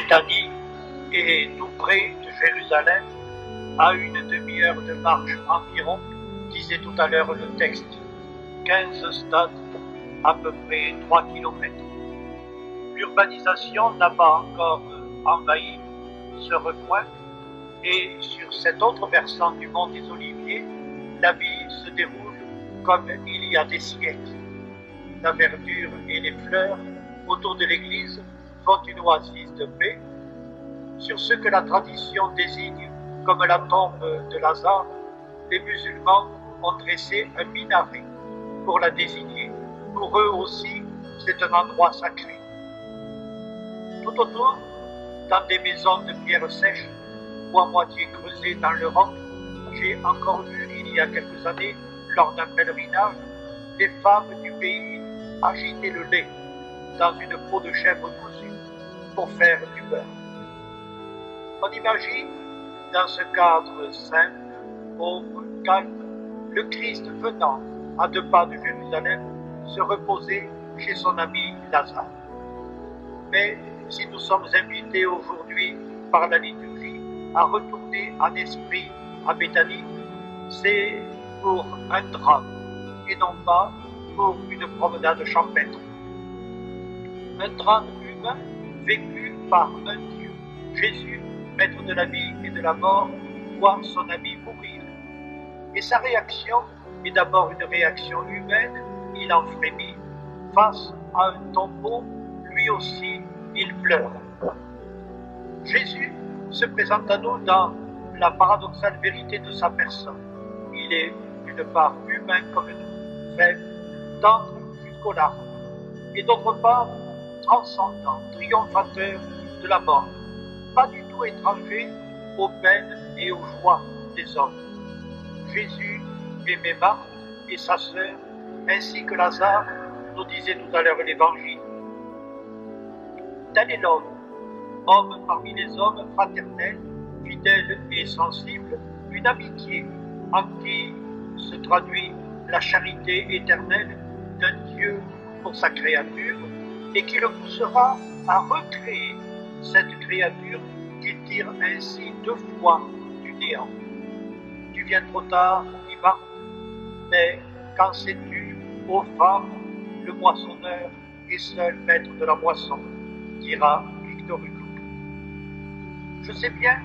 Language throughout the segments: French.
Béthanie est tout près de Jérusalem, à une demi-heure de marche environ, disait tout à l'heure le texte, 15 stades, à peu près 3 kilomètres. L'urbanisation n'a pas encore envahi ce recoin, et sur cet autre versant du mont des Oliviers, la vie se déroule comme il y a des siècles. La verdure et les fleurs autour de l'église font une oasis de paix. Sur ce que la tradition désigne comme la tombe de Lazare, les musulmans ont dressé un minaret pour la désigner. Pour eux aussi, c'est un endroit sacré. Tout autour, dans des maisons de pierre sèche ou à moitié creusées dans le roc, j'ai encore vu il y a quelques années, lors d'un pèlerinage, les femmes du pays agiter le lait dans une peau de chèvre cousue pour faire du beurre. On imagine, dans ce cadre simple, pauvre, calme, le Christ venant à 2 pas de Jérusalem se reposer chez son ami Lazare. Mais si nous sommes invités aujourd'hui par la liturgie à retourner en esprit à Béthanie, c'est pour un drame et non pas pour une promenade champêtre. Un drame humain vécu par un Dieu. Jésus, maître de la vie et de la mort, voit son ami mourir. Et sa réaction est d'abord une réaction humaine, il en frémit. Face à un tombeau, lui aussi, il pleure. Jésus se présente à nous dans la paradoxale vérité de sa personne. Il est d'une part humain comme nous, faible, tendre jusqu'aux larmes, et d'autre part transcendant, triomphateur de la mort, pas du tout étranger aux peines et aux joies des hommes. Jésus aimait Marthe et sa sœur, ainsi que Lazare, nous disait tout à l'heure l'Évangile. Tel est l'homme, homme parmi les hommes, fraternel, fidèle et sensible, une amitié en qui se traduit la charité éternelle d'un Dieu pour sa créature et qui le poussera à recréer cette créature qu'il tire ainsi 2 fois du néant. Tu viens trop tard, dit Marthe, mais qu'en sais-tu, ô femme, le moissonneur est seul maître de la moisson, dira Victor Hugo. Je sais bien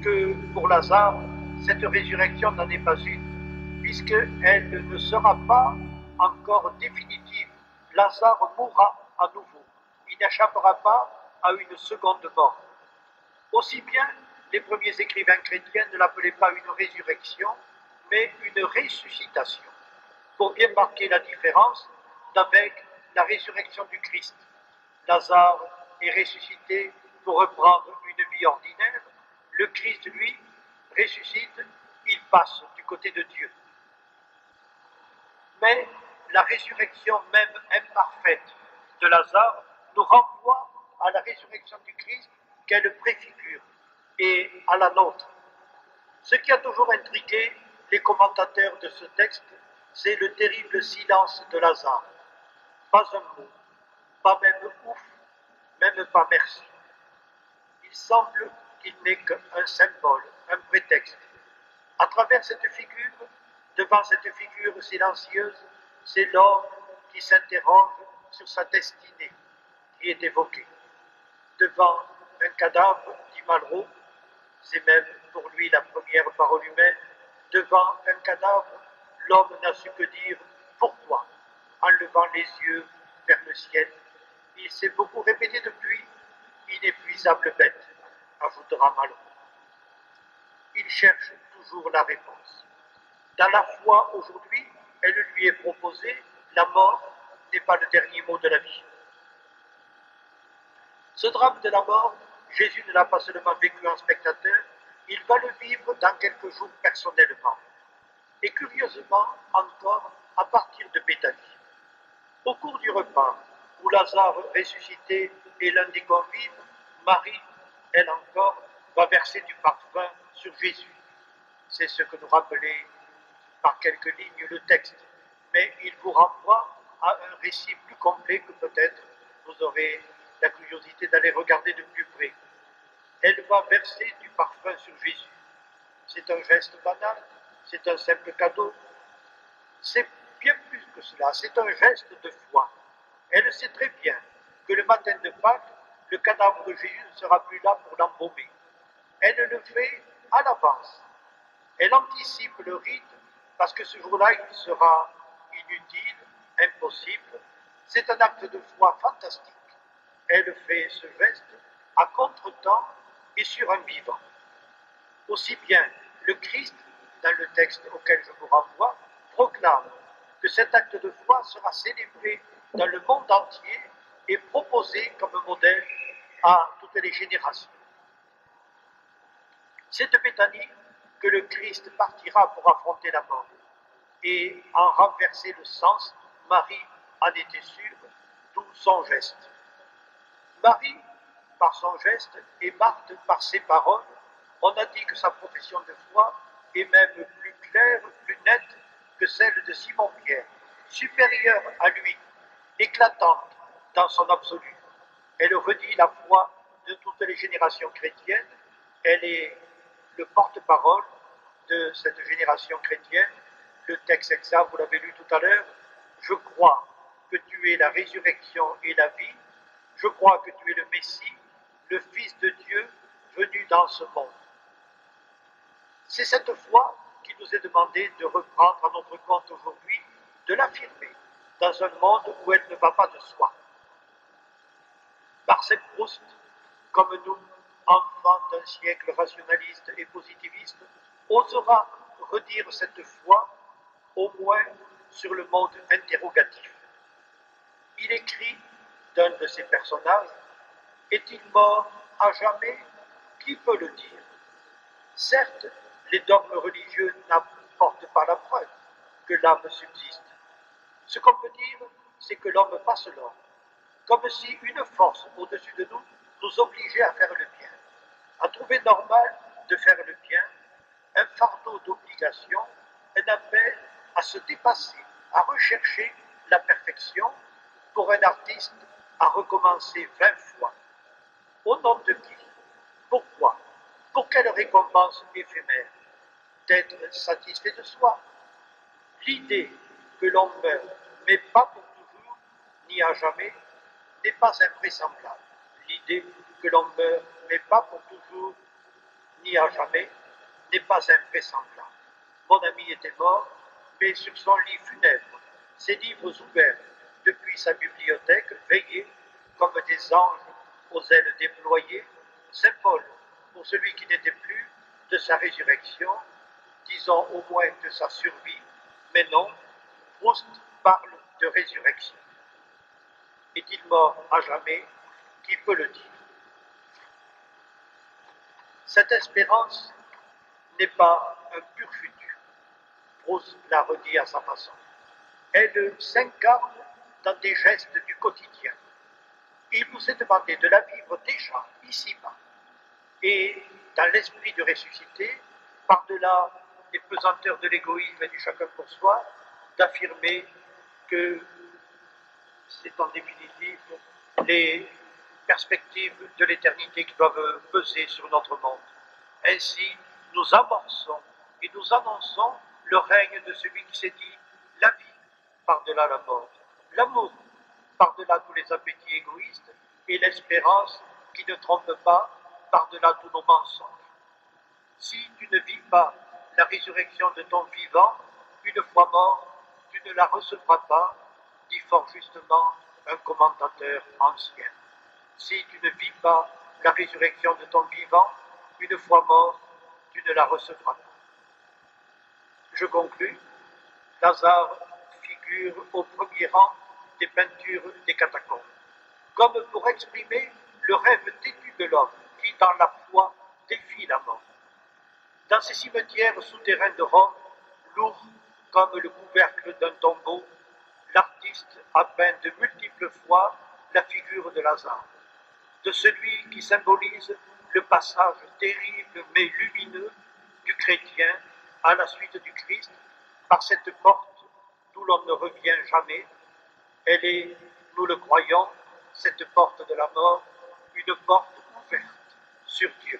que pour Lazare, cette résurrection n'en est pas une, puisqu'elle ne sera pas encore définitive. Lazare mourra à nouveau. Il n'échappera pas à une seconde mort. Aussi bien, les premiers écrivains chrétiens ne l'appelaient pas une résurrection, mais une ressuscitation, pour bien marquer la différence avec la résurrection du Christ. Lazare est ressuscité pour reprendre une vie ordinaire. Le Christ, lui, ressuscite, il passe du côté de Dieu. Mais la résurrection même imparfaite de Lazare nous renvoie à la résurrection du Christ qu'elle préfigure et à la nôtre. Ce qui a toujours intrigué les commentateurs de ce texte, c'est le terrible silence de Lazare. Pas un mot, pas même ouf, même pas merci. Il semble qu'il n'est qu'un symbole, un prétexte. À travers cette figure, devant cette figure silencieuse, c'est l'homme qui s'interroge sur sa destinée qui est évoquée. Devant un cadavre, dit Malraux, c'est même pour lui la première parole humaine, devant un cadavre, l'homme n'a su que dire « Pourquoi ?» en levant les yeux vers le ciel. Il s'est beaucoup répété depuis, inépuisable bête, ajoutera Malraux. Il cherche toujours la réponse. Dans la foi aujourd'hui, elle lui est proposée, la mort n'est pas le dernier mot de la vie. Ce drame de la mort, Jésus ne l'a pas seulement vécu en spectateur, il va le vivre dans quelques jours personnellement. Et curieusement encore à partir de Béthanie. Au cours du repas, où Lazare ressuscité est l'un des convives, Marie, elle encore, va verser du parfum sur Jésus. C'est ce que nous rappelait par quelques lignes le texte, mais il vous renvoie à un récit plus complet que peut-être vous aurez la curiosité d'aller regarder de plus près. Elle va verser du parfum sur Jésus. C'est un geste banal, c'est un simple cadeau. C'est bien plus que cela, c'est un geste de foi. Elle sait très bien que le matin de Pâques, le cadavre de Jésus ne sera plus là pour l'embaumer. Elle le fait à l'avance. Elle anticipe le rite parce que ce jour-là, il sera inutile, impossible. C'est un acte de foi fantastique. Elle fait ce geste à contre-temps et sur un vivant. Aussi bien le Christ, dans le texte auquel je vous renvoie, proclame que cet acte de foi sera célébré dans le monde entier et proposé comme modèle à toutes les générations. C'est de Béthanie que le Christ partira pour affronter la mort. Et en renverser le sens, Marie en était sûre, d'où son geste. Marie, par son geste, et Marthe, par ses paroles, on a dit que sa profession de foi est même plus claire, plus nette que celle de Simon-Pierre, supérieure à lui, éclatante dans son absolu. Elle redit la foi de toutes les générations chrétiennes. Elle est le porte-parole de cette génération chrétienne. Le texte exact, vous l'avez lu tout à l'heure. Je crois que tu es la résurrection et la vie. Je crois que tu es le Messie, le Fils de Dieu venu dans ce monde. C'est cette foi qui nous est demandé de reprendre à notre compte aujourd'hui, de l'affirmer dans un monde où elle ne va pas de soi. Marcel Proust, comme nous, enfants d'un siècle rationaliste et positiviste, osera redire cette foi, au moins sur le mode interrogatif. Il écrit d'un de ses personnages, « Est-il mort à jamais? Qui peut le dire ?» Certes, les dogmes religieux n'apportent pas la preuve que l'âme subsiste. Ce qu'on peut dire, c'est que l'homme passe l'homme, comme si une force au-dessus de nous nous obligeait à faire le bien, à trouver normal de faire le bien, un fardeau d'obligation, un appel à se dépasser, à rechercher la perfection, pour un artiste à recommencer 20 fois. Au nom de qui? Pourquoi? Pour quelle récompense éphémère? D'être satisfait de soi. L'idée que l'on meurt, mais pas pour toujours, ni à jamais, n'est pas invraisemblable. L'idée que l'on meurt, mais pas pour toujours, ni à jamais, n'est pas invraisemblable. Mon ami était mort, mais sur son lit funèbre, ses livres ouverts depuis sa bibliothèque veillaient comme des anges aux ailes déployées, symbole pour celui qui n'était plus de sa résurrection, disons au moins de sa survie, mais non, Proust parle de résurrection. Est-il mort à jamais? Qui peut le dire? Cette espérance n'est pas un pur futur. Proust l'a redit à sa façon. Elle s'incarne dans des gestes du quotidien. Il nous est demandé de la vivre déjà, ici-bas. Et dans l'esprit de ressuscité, par-delà les pesanteurs de l'égoïsme et du chacun pour soi, d'affirmer que c'est en définitive les perspectives de l'éternité qui doivent peser sur notre monde. Ainsi, nous amorçons et nous annonçons le règne de celui qui s'est dit la vie par-delà la mort, l'amour par-delà tous les appétits égoïstes et l'espérance qui ne trompe pas par-delà tous nos mensonges. Si tu ne vis pas la résurrection de ton vivant, une fois mort, tu ne la recevras pas, dit fort justement un commentateur ancien. Si tu ne vis pas la résurrection de ton vivant, une fois mort, tu ne la recevras pas. Je conclus. Lazare figure au premier rang des peintures des catacombes, comme pour exprimer le rêve têtu de l'homme qui, dans la foi, défie la mort. Dans ces cimetières souterrains de Rome, lourds comme le couvercle d'un tombeau, l'artiste a peint de multiples fois la figure de Lazare, de celui qui symbolise le passage terrible mais lumineux du chrétien à la suite du Christ par cette porte d'où l'on ne revient jamais. Elle est, nous le croyons, cette porte de la mort, une porte ouverte, sur Dieu.